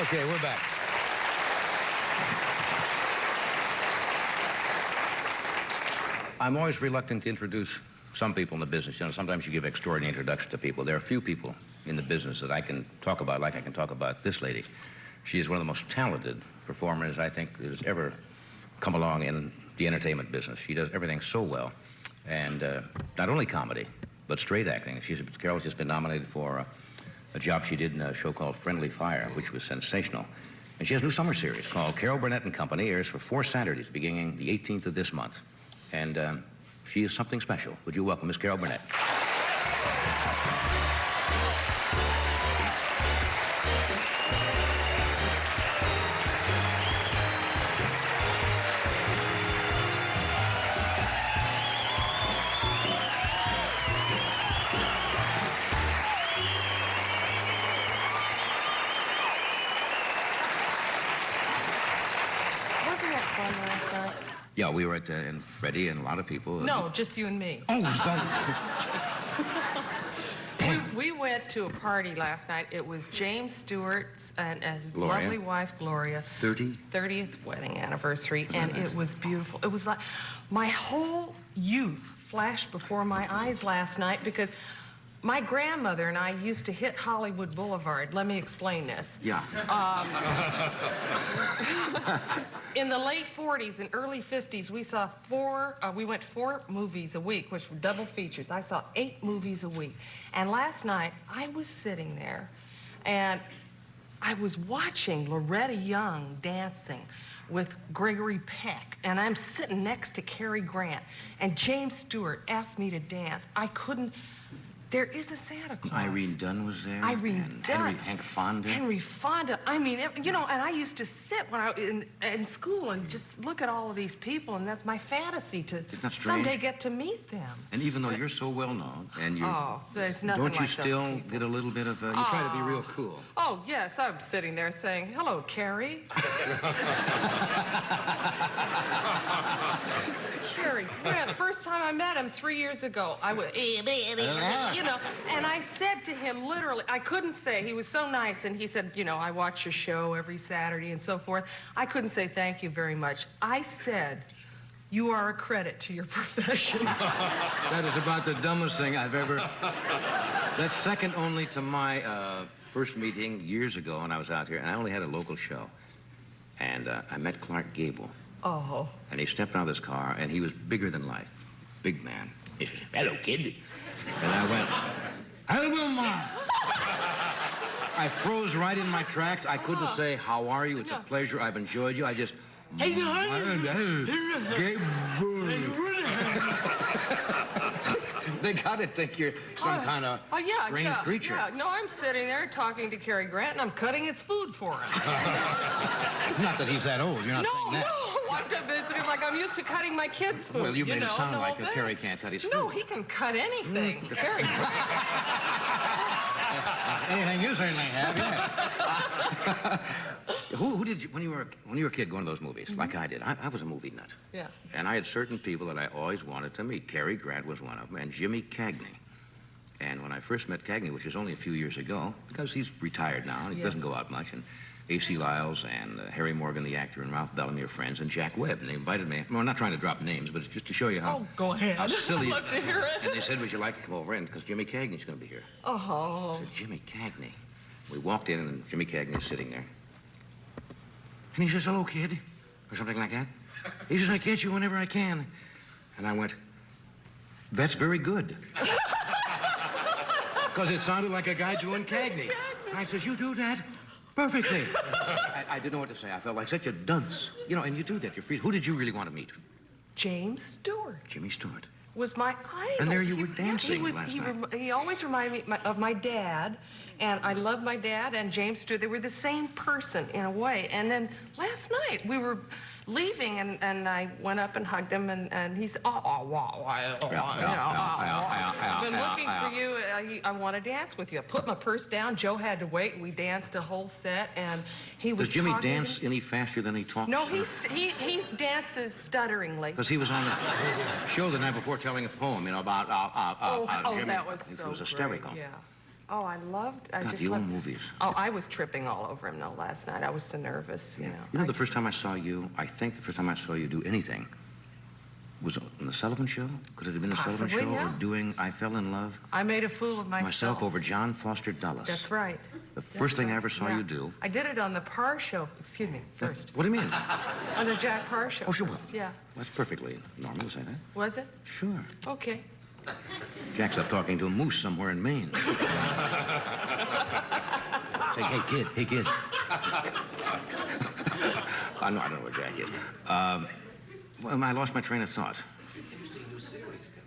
Okay, we're back. I'm always reluctant to introduce some people in the business. You know, sometimes you give extraordinary introductions to people. There are few people in the business that I can talk about like I can talk about this lady. She is one of the most talented performers I think that has ever come along in the entertainment business. She does everything so well. And not only comedy, but straight acting. Carol's just been nominated for a job she did in a show called Friendly Fire, which was sensational. And she has a new summer series called Carol Burnett and Company, airs for 4 Saturdays beginning the 18th of this month. And she is something special. Would you welcome Miss Carol Burnett? Wasn't that fun last night? Yeah, we were at, and Freddie and a lot of people. No, just you and me. Oh, it's done. We went to a party last night. It was James Stewart's and his Gloria. lovely wife, Gloria. 30th wedding anniversary, and nice? it was beautiful. It was like my whole youth flashed before my eyes last night because my grandmother and I used to hit Hollywood Boulevard. Let me explain this. Yeah. In the late 40s and early 50s, we went 4 movies a week, which were double features. I saw 8 movies a week. And last night, I was sitting there, and I was watching Loretta Young dancing with Gregory Peck, and I'm sitting next to Cary Grant, and James Stewart asked me to dance. I couldn't. There is a Santa Claus. Irene Dunn was there. Irene Dunn. Hank Fonda. Henry Fonda. I mean, you know, and I used to sit when I in school and just look at all of these people, and that's my fantasy to that strange? someday get to meet them. And even though you're so well known, and you There's nothing don't you like those still people. get a little bit of? You try to be real cool. Oh yes, I'm sitting there saying, "Hello, Carrie." Carrie Grant. The first time I met him 3 years ago, I went, you know, and I said to him literally, I couldn't say, he was so nice, and he said, you know, I watch your show every Saturday and so forth. I couldn't say thank you very much. I said, you are a credit to your profession. That is about the dumbest thing I've ever. That's second only to my first meeting years ago when I was out here, and I only had a local show. And I met Clark Gable. Oh. And he stepped out of his car, and he was bigger than life. Big man. He said, hello, kid. And I went, hello, Wilma. I froze right in my tracks. I couldn't say, how are you? It's a pleasure. I've enjoyed you. I just... Hey, Gable. They gotta think you're some kind of strange creature. Yeah. No, I'm sitting there talking to Cary Grant, and I'm cutting his food for him. Not that he's that old. You're not saying that. It's like I'm used to cutting my kids' food. Well, you made it sound no, like Cary can't cut his food. No, he can cut anything. Cary Grant. Anything you certainly have, yeah. Who did you, when you were a kid going to those movies, like I did? I was a movie nut. Yeah. And I had certain people that I always wanted to meet. Cary Grant was one of them, and Jimmy Cagney. And when I first met Cagney, which was only a few years ago, because he's retired now, and he doesn't go out much, and A.C. Lyles and Harry Morgan, the actor, and Ralph Bellamy are friends, and Jack Webb. And they invited me. Well, I'm not trying to drop names, but it's just to show you how... Oh, go ahead. How silly... I'd love to hear it. And they said, would you like to come over in? Because Jimmy Cagney's going to be here. Oh. I said, Jimmy Cagney. We walked in, and Jimmy Cagney's sitting there. And he says, hello, kid, or something like that. He says, I catch you whenever I can. And I went, that's very good. Because it sounded like a guy doing Cagney. And I says, you do that perfectly. I didn't know what to say. I felt like such a dunce. You know, and you do that. You're free. Who did you really want to meet? James Stewart. Jimmy Stewart. Was my idol. And there you were dancing last night. He always reminded me of my dad, and I love my dad and James Stewart. They were the same person in a way. And then last night we were leaving, and I went up and hugged him, and he said, I've been looking for you. I want to dance with you. I put my purse down. Joe had to wait. We danced a whole set, and he was Does Jimmy dance any faster than he talks? No, he dances stutteringly. Because he was on the show the night before telling a poem, you know, about Jimmy. that was so It was hysterical. great, yeah. Oh, I God, just the old loved. movies. Oh, I was tripping all over him, though, last night. I was so nervous, you know. You know, the first time I saw you, I think the first time I saw you do anything was on the Sullivan Show? Could it have been the Sullivan Possibly, Show? yeah. Or doing I Fell in Love? I made a fool of Myself over John Foster Dulles. That's right. The first thing I ever saw Yeah. you do. I did it on the Parr Show, excuse me, first. What do you mean? On the Jack Parr Show Oh, sure. first, yeah. That's perfectly normal to say that. Was it? Sure. Okay. Jack's up talking to a moose somewhere in Maine. Say, hey, kid. I don't know where Jack is. Well, I lost my train of thought.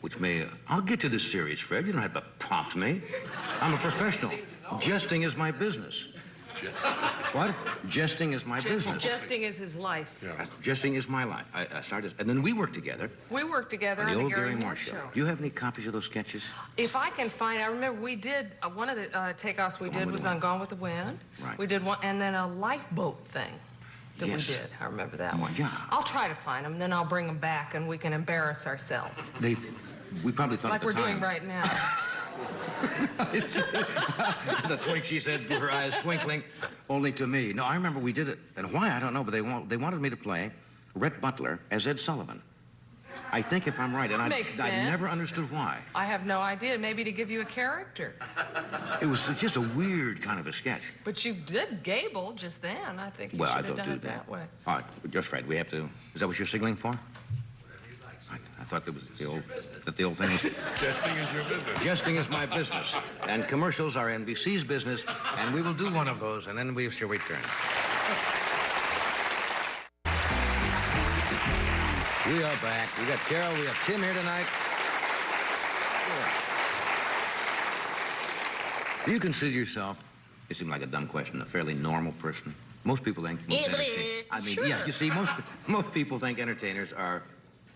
Which may... I'll get to this series, Fred. You don't have to prompt me. I'm a professional. Jesting is my business. Jesting. What? Jesting is my business. Jesting is his life. Yeah. Jesting is my life. I started... And then we worked together We worked together on on the the old Gary Gary Moore Moore show. Show. Do you have any copies of those sketches? If I can find, I remember we did, one of the takeoffs we Gone did with was the on Wind. Gone with the Wind. Right. We did one, and then a lifeboat thing that Yes. we did. I remember that one. Yeah. I'll try to find them, then I'll bring them back, and we can embarrass ourselves. We probably thought Like at we're the time... doing right now. The twink, she said, her eyes twinkling, only to me. No, I remember we did it, and why, I don't know, but they wanted me to play Rhett Butler as Ed Sullivan. I think if I'm right, and Makes I sense. never understood why. I have no idea. Maybe to give you a character. It was just a weird kind of a sketch. But you did Gable just then. I think you Well, I should have don't done do it that. that way. All right, just Fred, we have to... Is that what you're signaling for? I thought that was the old thing is... Jesting is your business. Jesting is my business, and commercials are NBC's business, and we will do one of those, and then we shall return. We are back. We got Carol, we have Tim here tonight. Do you consider yourself, it seemed like a dumb question, a fairly normal person? Most people think... I mean, Sure. yeah, you see, most people think entertainers are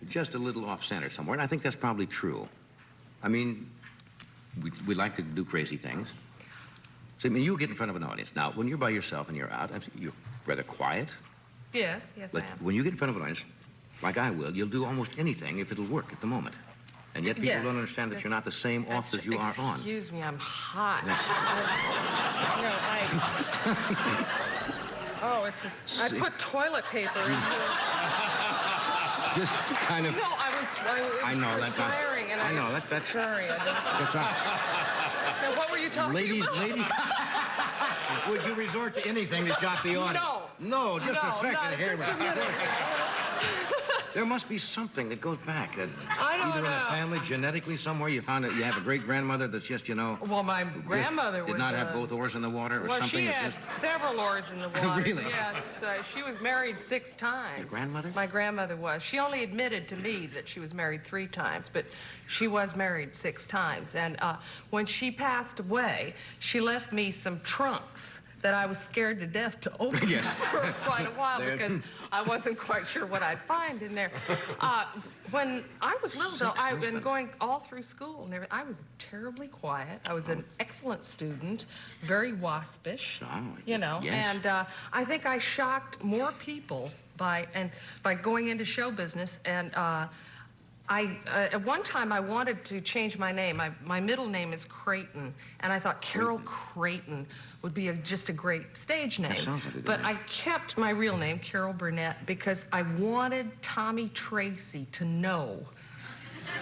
just a little off-center somewhere, and I think that's probably true. I mean, we like to do crazy things. So, I mean, you get in front of an audience. Now, when you're by yourself and you're out, you're rather quiet. Yes, I But am. when you get in front of an audience, like I will, you'll do almost anything if it'll work at the moment. And yet people Yes, don't understand that you're not the same off as you are on. Excuse me, I'm hot. No, I put toilet paper in here. Just kind of... No, I was know, that's not- perspiring, and I know, that's... Sorry, I didn't. That's right. Now, what were you talking Ladies, about? would you resort to anything to shock the audience? No, just a second here. Just a minute. There must be something that goes back. I don't either in a know. family, genetically, somewhere, you found that you have a great-grandmother that's just, you know... Well, my grandmother did was not have both oars in the water or Well, something. she It's had just... several oars in the water. Really? Yes, she was married 6 times. Your grandmother? My grandmother was. She only admitted to me that she was married 3 times, but she was married 6 times. And when she passed away, she left me some trunks that I was scared to death to open Yes. for quite a while There- because I wasn't quite sure what I'd find in there. When I was little, though, I've been going all through school and everything. I was terribly quiet. I was an excellent student, very waspish, Oh, you know. yes. And I think I shocked more people by going into show business. And at one time, I wanted to change my name. My middle name is Creighton, and I thought Carol Creighton would be just a great stage name. sounds like a good But name. I kept my real name, Carol Burnett, because I wanted Tommy Tracy to know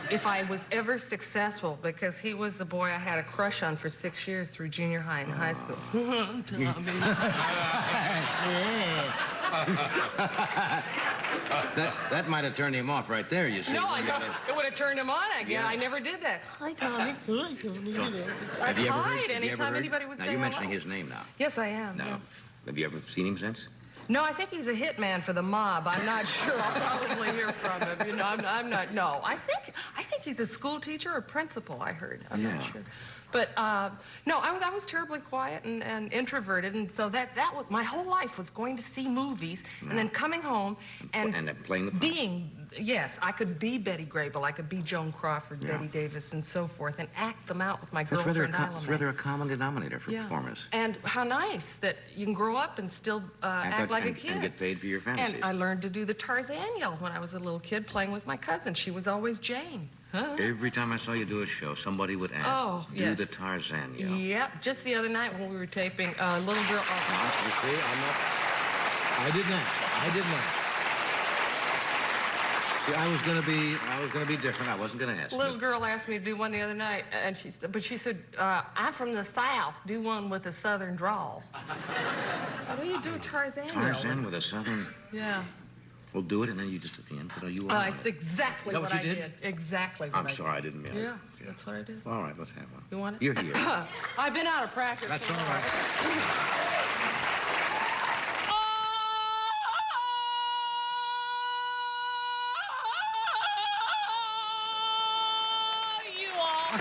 if I was ever successful, because he was the boy I had a crush on for 6 years through junior high and high school. That might have turned him off right there, you see. No, it would have turned him on again. Yeah. I never did that. Hi, Tommy. Hi, Tommy. I'd Have you ever hide heard- have you ever anytime heard- anybody would Now, say you're mentioning hello. his name now. Yes, I am. No. Yeah. Have you ever seen him since? No, I think he's a hitman for the mob. I'm not sure. I'll probably hear from him. You know, I'm not. No, I think he's a school teacher or principal. I heard. I'm Yeah. not sure. But no, I was terribly quiet and introverted, and so that was my whole life was going to see movies and then coming home and then playing the parts. being. Yes, I could be Betty Grable, I could be Joan Crawford, Yeah. Betty Davis, and so forth, and act them out with my It's girlfriend rather, it's Isla rather a common denominator for performers. And how nice that you can grow up and still act like a kid. And get paid for your fantasies. And I learned to do the Tarzan yell when I was a little kid playing with my cousin. She was always Jane. Every time I saw you do a show, somebody would ask, Oh, do yes. the Tarzan yell. Yep, just the other night when we were taping Little Girl. Oh, You see, I didn't ask. See, I was gonna be different. I wasn't gonna ask. little girl asked me to do one the other night, and she said, I'm from the South. Do one with a Southern drawl. How do you do a Tarzan? Tarzan with a Southern. Yeah. We'll do it, and then you just at the end put a you on. It's exactly Is that what what I you did. did? Exactly what I'm I sorry, I didn't mean did. it. Yeah, that's what I did. All right, let's have one. You want it? You're here. I've been out of practice. That's for a all while. right. You all.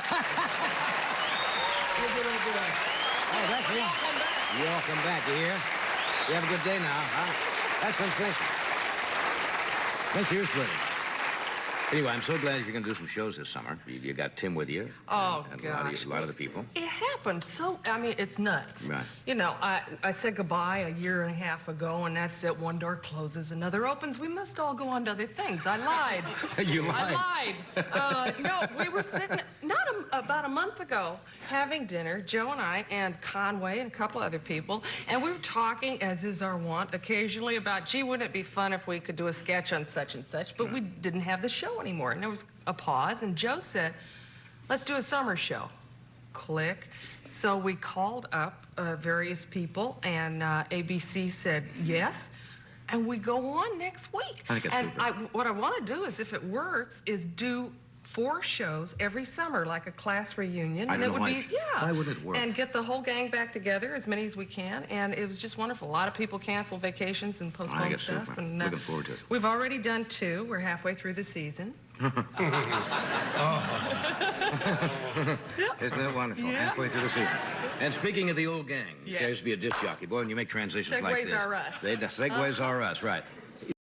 Oh, that's one. Welcome back. You hear? You have a good day now, huh? That's sensational. That's your splitting. Anyway, I'm so glad you're going to do some shows this summer. You got Tim with you. Oh, and gosh. A lot of the people. It happened so, I mean, it's nuts. Right. You know, I said goodbye a year and a half ago, and that's it. One door closes, another opens. We must all go on to other things. I lied. You lied? I lied. No, we were sitting, about a month ago, having dinner, Joe and I, and Conway and a couple other people, and we were talking, as is our wont, occasionally about, gee, wouldn't it be fun if we could do a sketch on such and such, but we didn't have the show anymore. And there was a pause, and Joe said, let's do a summer show. Click. So we called up various people, and ABC said yes, and we go on next week. I think it's and super. what I want to do is, if it works, is do 4 shows every summer, like a class reunion. I And don't it know would why be, yeah. why wouldn't it work? And get the whole gang back together, as many as we can. And it was just wonderful. A lot of people cancel vacations and postpone it's stuff. super. And Looking forward to it. we've already done 2. We're halfway through the season. Isn't that wonderful? Yeah. Halfway through the season. And speaking of the old gang, you say I Yes. used to be a disc jockey. Boy, when you make transitions like Segues this. are us. Segues are us, right.